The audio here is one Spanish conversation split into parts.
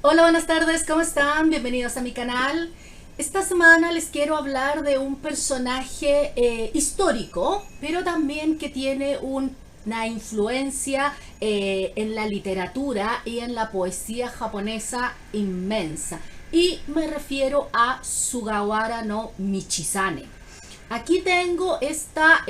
Hola, buenas tardes, ¿cómo están? Bienvenidos a mi canal. Esta semana les quiero hablar de un personaje histórico, pero también que tiene una influencia en la literatura y en la poesía japonesa inmensa. Y me refiero a Sugawara no Michizane. Aquí tengo esta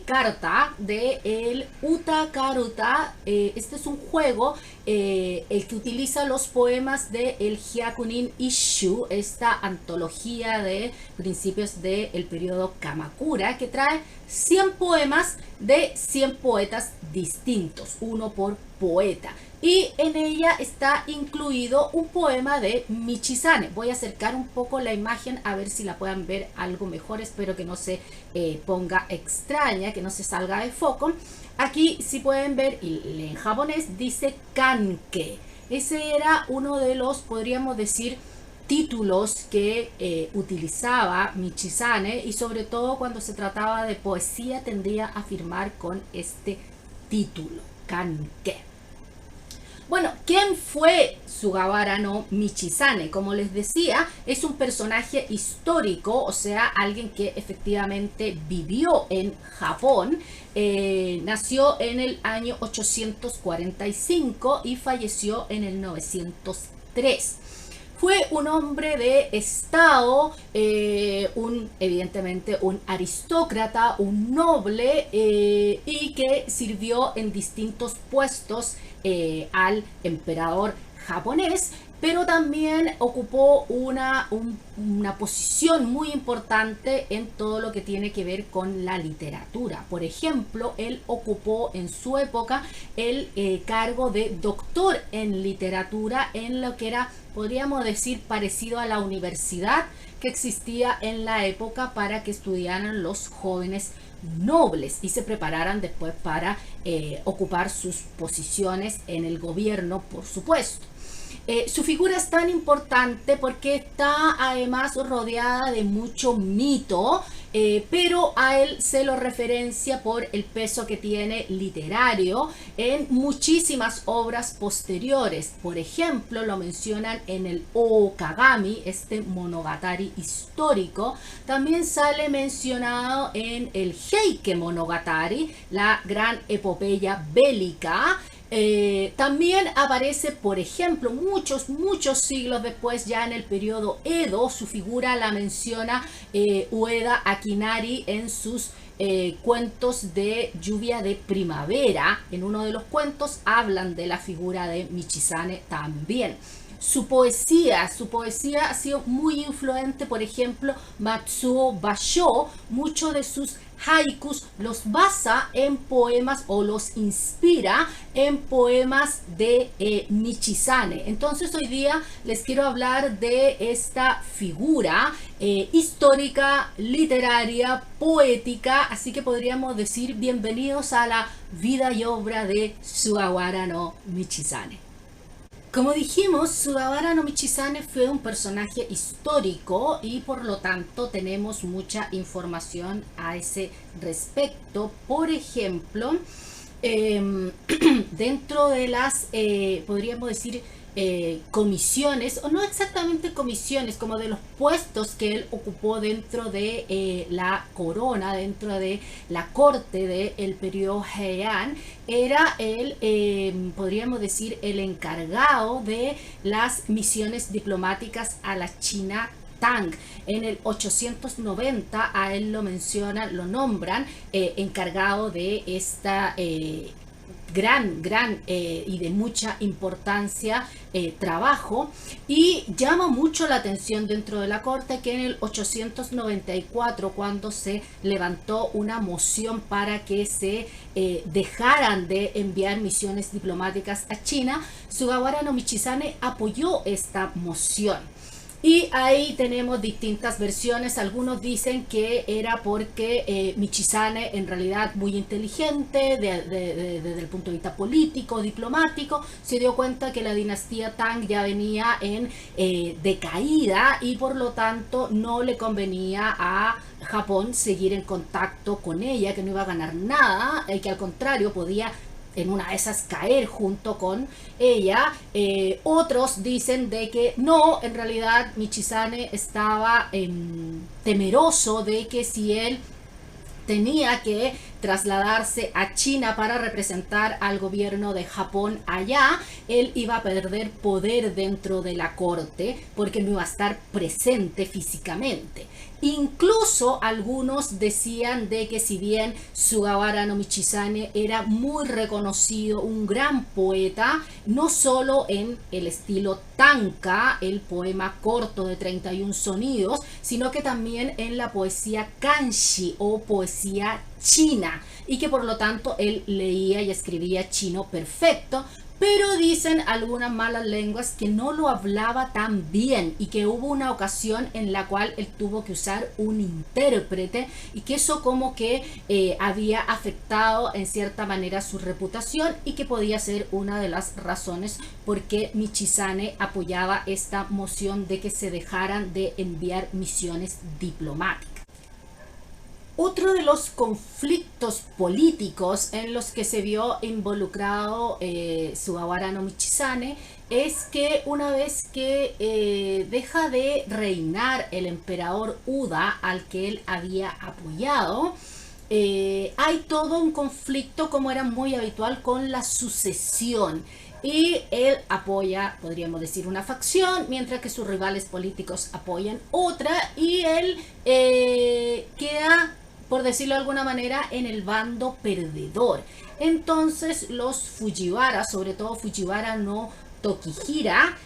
carta de el Uta Karuta. Este es un juego el que utiliza los poemas de el Hyakunin Isshu, esta antología de principios del periodo Kamakura, que trae 100 poemas de 100 poetas distintos, uno por poeta. Y en ella está incluido un poema de Michizane. Voy a acercar un poco la imagen a ver si la puedan ver algo mejor. Espero que no se ponga extraña, que no se salga de foco. Aquí si pueden ver, y en japonés dice Kanke. Ese era uno de los, podríamos decir, títulos que utilizaba Michizane, y sobre todo cuando se trataba de poesía tendría a firmar con este título, Kanke. Bueno, ¿quién fue Sugawara no Michizane? Como les decía, es un personaje histórico, o sea, alguien que efectivamente vivió en Japón. Nació en el año 845 y falleció en el 903. Fue un hombre de estado, evidentemente un aristócrata, un noble, y que sirvió en distintos puestos al emperador japonés, pero también ocupó una posición muy importante en todo lo que tiene que ver con la literatura. Por ejemplo, él ocupó en su época el cargo de doctor en literatura en lo que era, podríamos decir, parecido a la universidad que existía en la época para que estudiaran los jóvenes nobles y se prepararan después para ocupar sus posiciones en el gobierno, por supuesto. Su figura es tan importante porque está además rodeada de mucho mito, pero a él se lo referencia por el peso que tiene literario en muchísimas obras posteriores. Por ejemplo, lo mencionan en el Okagami, este monogatari histórico. También sale mencionado en el Heike Monogatari, la gran epopeya bélica. También aparece, por ejemplo, muchos siglos después, ya en el periodo Edo. Su figura la menciona Ueda Akinari en sus cuentos de lluvia de primavera. En uno de los cuentos hablan de la figura de Michizane también. Su poesía ha sido muy influente. Por ejemplo, Matsuo Basho, muchos de sus haikus los basa en poemas o los inspira en poemas de Michizane. Entonces hoy día les quiero hablar de esta figura histórica, literaria, poética, así que podríamos decir bienvenidos a la vida y obra de Sugawara no Michizane. Como dijimos, Sugawara no Michizane fue un personaje histórico y por lo tanto tenemos mucha información a ese respecto. Por ejemplo, dentro de las, podríamos decir, comisiones, o no exactamente comisiones, como de los puestos que él ocupó dentro de la corona, dentro de la corte del periodo Heian, era el, podríamos decir, el encargado de las misiones diplomáticas a la China Tang. En el 890 a él lo mencionan, lo nombran encargado de esta gran y de mucha importancia trabajo, y llama mucho la atención dentro de la corte que en el 894, cuando se levantó una moción para que se dejaran de enviar misiones diplomáticas a China, Sugawara no Michizane apoyó esta moción. Y ahí tenemos distintas versiones. Algunos dicen que era porque Michizane, en realidad muy inteligente desde el punto de vista político, diplomático, se dio cuenta que la dinastía Tang ya venía en decaída y por lo tanto no le convenía a Japón seguir en contacto con ella, que no iba a ganar nada, que al contrario podía en una de esas caer junto con ella. Otros dicen de que no, en realidad Michizane estaba temeroso de que si él tenía que trasladarse a China para representar al gobierno de Japón allá, él iba a perder poder dentro de la corte porque no iba a estar presente físicamente. Incluso algunos decían de que si bien Sugawara no Michizane era muy reconocido, un gran poeta, no solo en el estilo tanka, el poema corto de 31 sonidos, sino que también en la poesía kanji o poesía china, y que por lo tanto él leía y escribía chino perfecto, pero dicen algunas malas lenguas que no lo hablaba tan bien y que hubo una ocasión en la cual él tuvo que usar un intérprete y que eso como que había afectado en cierta manera su reputación y que podía ser una de las razones por qué Michizane apoyaba esta moción de que se dejaran de enviar misiones diplomáticas. Otro de los conflictos políticos en los que se vio involucrado Sugawara no Michizane es que una vez que deja de reinar el emperador Uda, al que él había apoyado, hay todo un conflicto, como era muy habitual, con la sucesión. Y él apoya, podríamos decir, una facción, mientras que sus rivales políticos apoyan otra, y él queda, por decirlo de alguna manera, en el bando perdedor. Entonces los Fujiwara, sobre todo Fujiwara no Tokihira,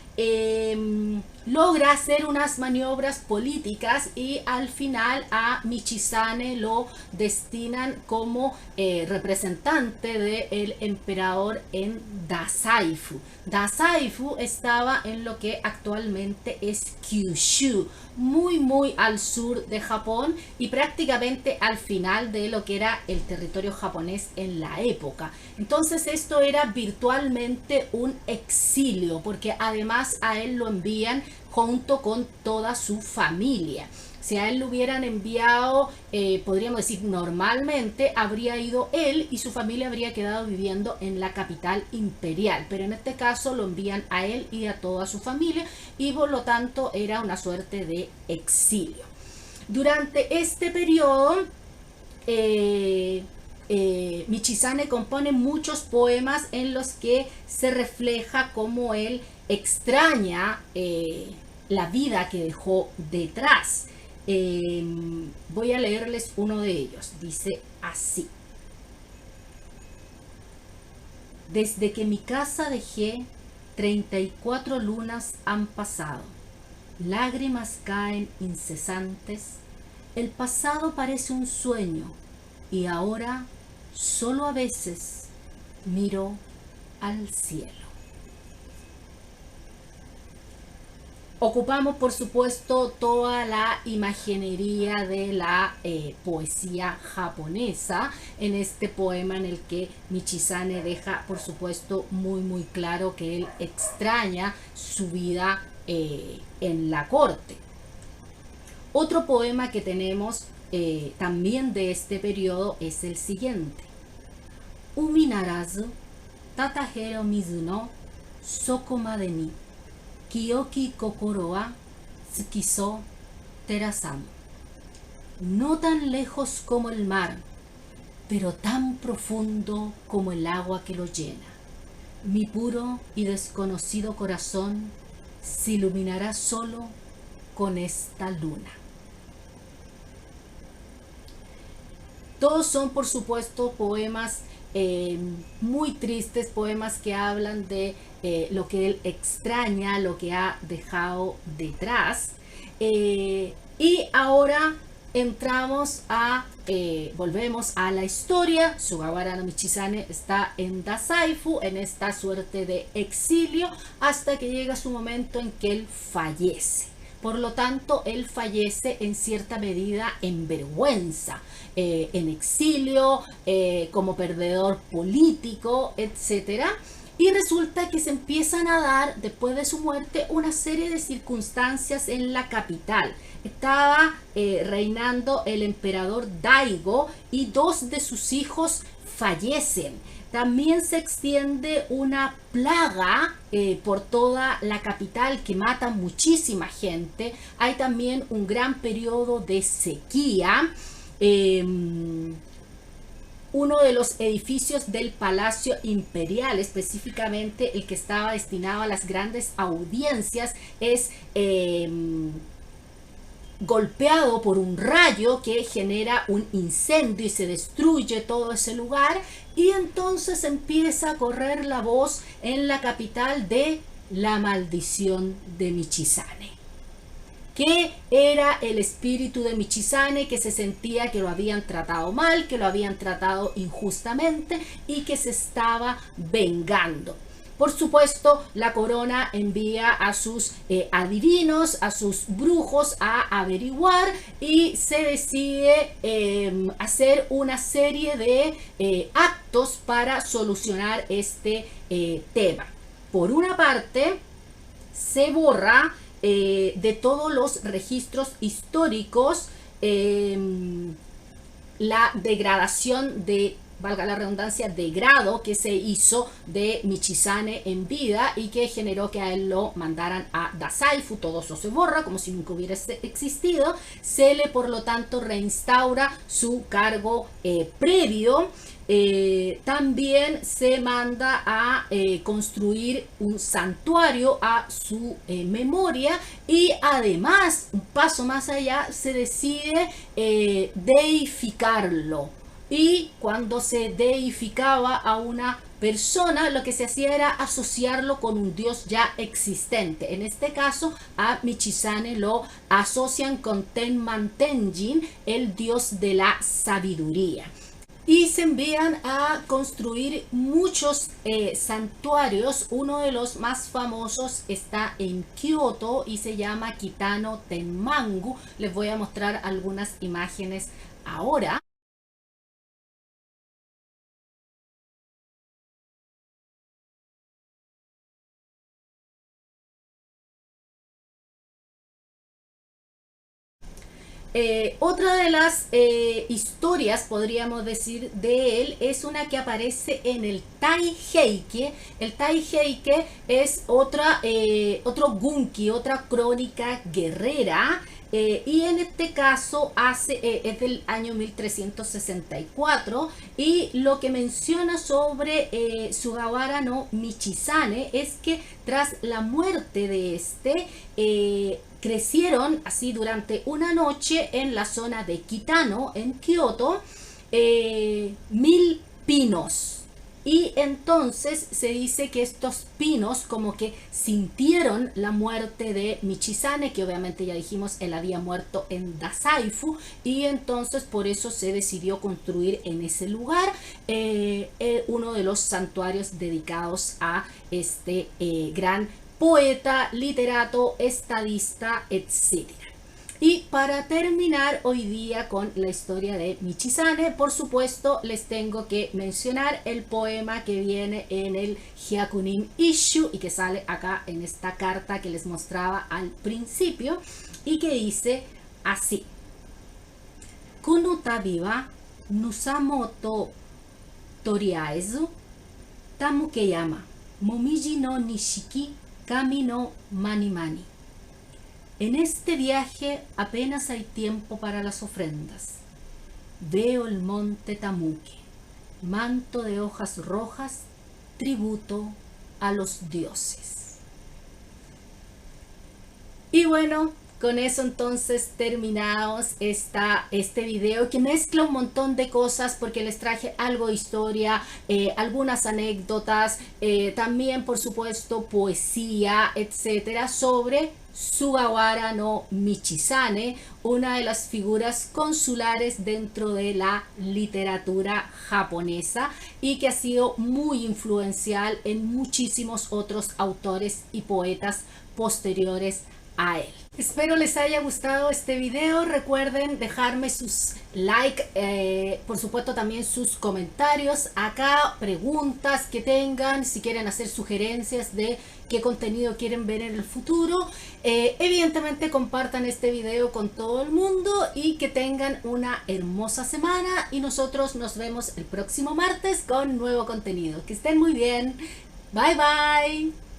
logra hacer unas maniobras políticas y al final a Michizane lo destinan como representante del emperador en Dazaifu. Dazaifu estaba en lo que actualmente es Kyushu, muy al sur de Japón y prácticamente al final de lo que era el territorio japonés en la época. Entonces esto era virtualmente un exilio, porque además a él lo envían junto con toda su familia. Si a él lo hubieran enviado, podríamos decir normalmente, habría ido él y su familia habría quedado viviendo en la capital imperial, pero en este caso lo envían a él y a toda su familia y por lo tanto era una suerte de exilio. Durante este periodo Michizane compone muchos poemas en los que se refleja cómo él extraña la vida que dejó detrás. Voy a leerles uno de ellos. Dice así: desde que mi casa dejé, 34 lunas han pasado, lágrimas caen incesantes, el pasado parece un sueño y ahora solo a veces miro al cielo. Ocupamos, por supuesto, toda la imaginería de la poesía japonesa en este poema, en el que Michizane deja, por supuesto, muy claro que él extraña su vida en la corte. Otro poema que tenemos también de este periodo es el siguiente: Umi narazu tatahero mizu no soko made ni Kiyoki kokoro wa tsukiso terasamu. No tan lejos como el mar, pero tan profundo como el agua que lo llena. Mi puro y desconocido corazón se iluminará solo con esta luna. Todos son, por supuesto, poemas muy tristes, poemas que hablan de lo que él extraña, lo que ha dejado detrás. Y ahora entramos a, volvemos a la historia. Sugawara no Michizane está en Dazaifu, en esta suerte de exilio, hasta que llega su momento en que él fallece. Por lo tanto, él fallece en cierta medida en vergüenza, en exilio, como perdedor político, etc. Y resulta que se empiezan a dar, después de su muerte, una serie de circunstancias en la capital. Estaba reinando el emperador Daigo y dos de sus hijos fallecen. También se extiende una plaga por toda la capital que mata muchísima gente. Hay también un gran periodo de sequía. Uno de los edificios del Palacio Imperial, específicamente el que estaba destinado a las grandes audiencias, es golpeado por un rayo que genera un incendio y se destruye todo ese lugar, y entonces empieza a correr la voz en la capital de la maldición de Michizane, que era el espíritu de Michizane, que se sentía que lo habían tratado mal, que lo habían tratado injustamente y que se estaba vengando. Por supuesto, la corona envía a sus adivinos, a sus brujos a averiguar, y se decide hacer una serie de actos para solucionar este tema. Por una parte, se borra de todos los registros históricos la degradación de, valga la redundancia, degrado que se hizo de Michizane en vida y que generó que a él lo mandaran a Dazaifu. Todo eso se borra como si nunca hubiera existido. Se le, por lo tanto, reinstaura su cargo previo. También se manda a construir un santuario a su memoria, y además, un paso más allá, se decide deificarlo. Y cuando se deificaba a una persona, lo que se hacía era asociarlo con un dios ya existente. En este caso, a Michizane lo asocian con Tenmantenjin, el dios de la sabiduría. Y se envían a construir muchos santuarios. Uno de los más famosos está en Kioto y se llama Kitano Tenmangu. Les voy a mostrar algunas imágenes ahora. Otra de las historias, podríamos decir, de él es una que aparece en el Taiheike. El Taiheike es otro gunki, otra crónica guerrera, y en este caso es del año 1364, y lo que menciona sobre Sugawara no Michizane es que tras la muerte de este, crecieron así durante una noche en la zona de Kitano, en Kioto, 1000 pinos. Y entonces se dice que estos pinos como que sintieron la muerte de Michizane, que obviamente ya dijimos él había muerto en Dazaifu, y entonces por eso se decidió construir en ese lugar uno de los santuarios dedicados a este gran poeta, literato, estadista, etc. Y para terminar hoy día con la historia de Michizane, por supuesto les tengo que mencionar el poema que viene en el Hyakunin Isshu y que sale acá en esta carta que les mostraba al principio, y que dice así: Kono tabi wa Nusamoto toriaezu Tamukeyama Momiji no Nishiki Kami no Mani Mani. En este viaje apenas hay tiempo para las ofrendas. Veo el monte Tamuke, manto de hojas rojas, tributo a los dioses. Y bueno, con eso entonces terminamos este video que mezcla un montón de cosas, porque les traje algo de historia, algunas anécdotas, también por supuesto poesía, etcétera, sobre Sugawara no Michizane, una de las figuras consulares dentro de la literatura japonesa y que ha sido muy influencial en muchísimos otros autores y poetas posteriores a él. Espero les haya gustado este video. Recuerden dejarme sus like, por supuesto también sus comentarios acá, preguntas que tengan, si quieren hacer sugerencias de qué contenido quieren ver en el futuro. Evidentemente compartan este video con todo el mundo y que tengan una hermosa semana, y nosotros nos vemos el próximo martes con nuevo contenido. Que estén muy bien. Bye bye.